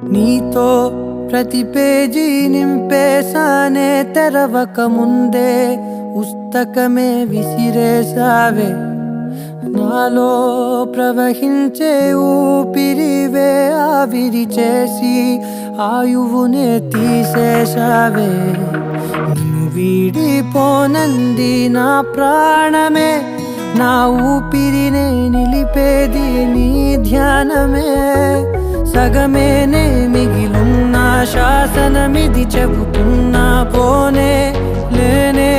నీతో ప్రతి పేజీ నింపేసానే తెరవక ముందే పుస్తకమే విసిరేసావే నాలో ప్రవహించే ఊపిరివే ఆవిరి చేసి ఆయువునే తీసేసావే నిన్ను వీడిపోనంది నా ప్రాణమే నా ఊపిరినే నిలిపేది నీ ధ్యానమే సగమేనే మిగిలున్న శాసనమిది చెబుతున్నా పోనే లేనే